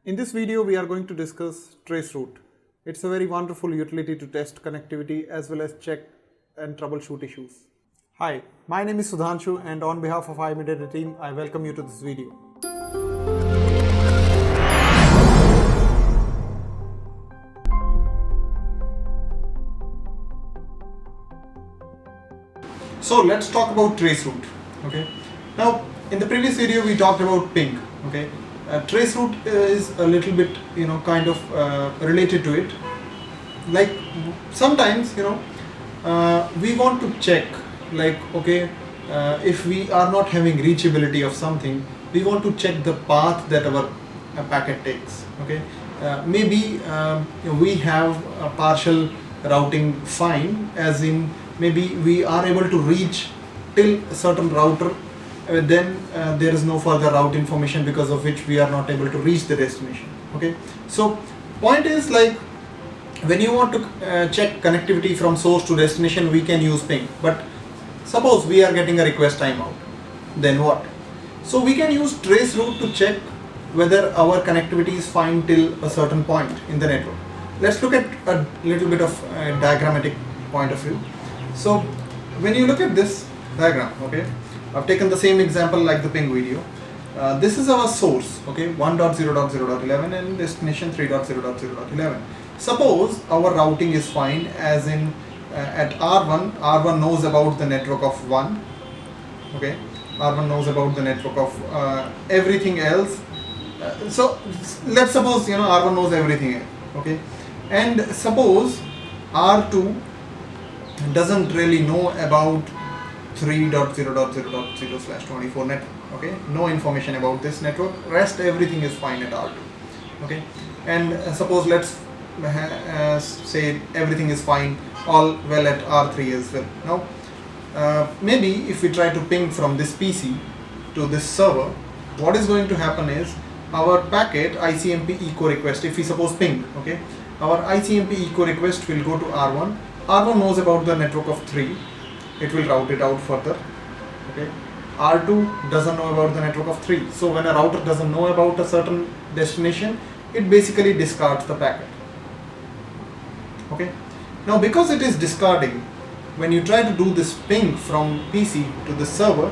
In this video, we are going to discuss Traceroute. It's a very wonderful utility to test connectivity as well as check and troubleshoot issues. Hi, my name is Sudhanshu, and on behalf of I-MEDITA team, I welcome you to this video. So let's talk about Traceroute. Okay. Now, in the previous video, we talked about ping. Okay. Traceroute is a little bit, related to it. Like sometimes, we want to check, if we are not having reachability of something, we want to check the path that our packet takes. Okay. Maybe we have a partial routing fine, as in maybe we are able to reach till a certain router, then there is no further route information because of which we are not able to reach the destination. Okay, so point is, like, when you want to check connectivity from source to destination, we can use ping. But suppose we are getting a request timeout, then what? So we can use Traceroute to check whether our connectivity is fine till a certain point in the network. Let's look at a little bit of a diagrammatic point of view. So when you look at this diagram, okay, I've taken the same example like the ping video. This is our source, okay, 1.0.0.11 and destination 3.0.0.11. Suppose our routing is fine, as in at R1 knows about the network of 1, okay, R1 knows about the network of everything else. So let's suppose, R1 knows everything, okay, and suppose R2 doesn't really know about 3.0.0.0/24 network, okay, no information about this network, rest everything is fine at R2, okay, and suppose let's say everything is fine, all well at R3 as well. Now maybe if we try to ping from this PC to this server, what is going to happen is our packet ICMP echo request, if we suppose ping, okay, our ICMP echo request will go to R1. R1 knows about the network of 3, it will route it out further, okay. R2 doesn't know about the network of 3, so when a router doesn't know about a certain destination, it basically discards the packet, okay. Now because it is discarding, when you try to do this ping from PC to the server,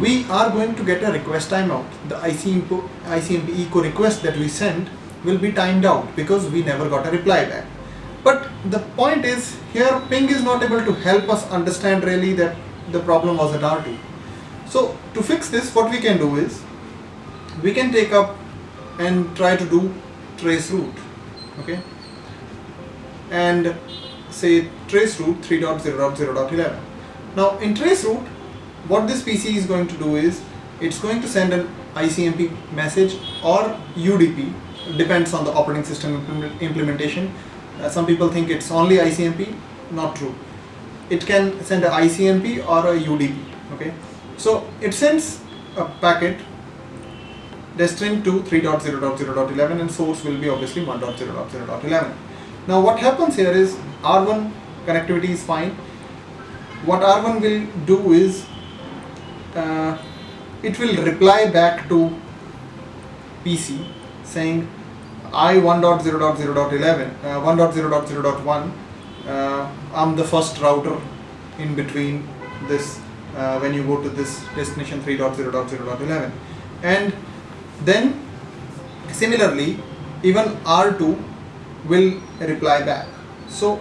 we are going to get a request timeout. The ICMP echo request that we sent will be timed out because we never got a reply back. But the point is, here ping is not able to help us understand really that the problem was at R2. So to fix this, what we can do is, we can take up and try to do Traceroute, okay, and say Traceroute 3.0.0.11. Now in Traceroute, what this PC is going to do is, it's going to send an ICMP message or UDP, depends on the operating system implementation. Some people think it's only ICMP, not true. It can send a ICMP or a UDP, okay. So it sends a packet destined to 3.0.0.11 and source will be obviously 1.0.0.11. Now what happens here is, R1 connectivity is fine. What R1 will do is, it will reply back to PC saying, I 1.0.0.11, 1.0.0.1, I'm the first router in between this, when you go to this destination 3.0.0.11, and then similarly even R2 will reply back. So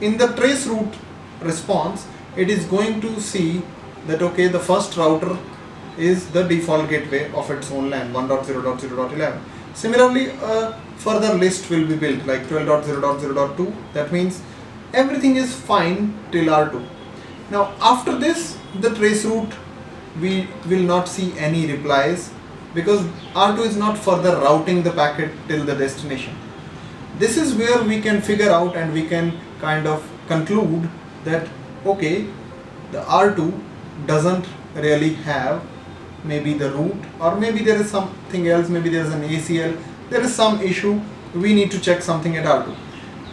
in the Traceroute response, it is going to see that, okay, the first router is the default gateway of its own LAN, 1.0.0.11. Similarly, a further list will be built, like 12.0.0.2. That means everything is fine till R2. Now after this, the Traceroute, we will not see any replies because R2 is not further routing the packet till the destination. This is where we can figure out and we can kind of conclude that, okay, the R2 doesn't really have maybe the route, or maybe there is something else, maybe there is an ACL, there is some issue, we need to check something at R2.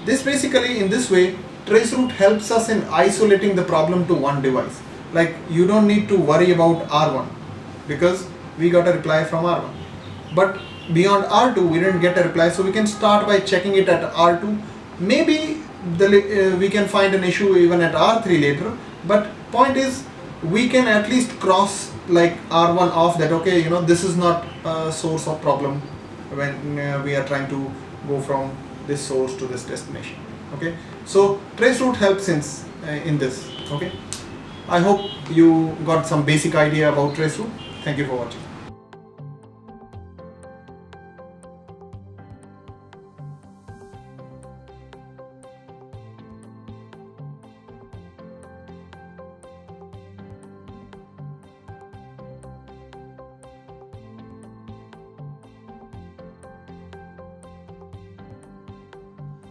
This basically, in this way, Traceroute helps us in isolating the problem to one device. Like, you don't need to worry about R1 because we got a reply from R1. But beyond R2 we didn't get a reply, so we can start by checking it at R2. Maybe we can find an issue even at R3 later, but point is we can at least cross like R1 off that, okay, you know, this is not a source of problem when we are trying to go from this source to this destination. Okay, so Traceroute helps in this. Okay, I hope you got some basic idea about Traceroute. Thank you for watching.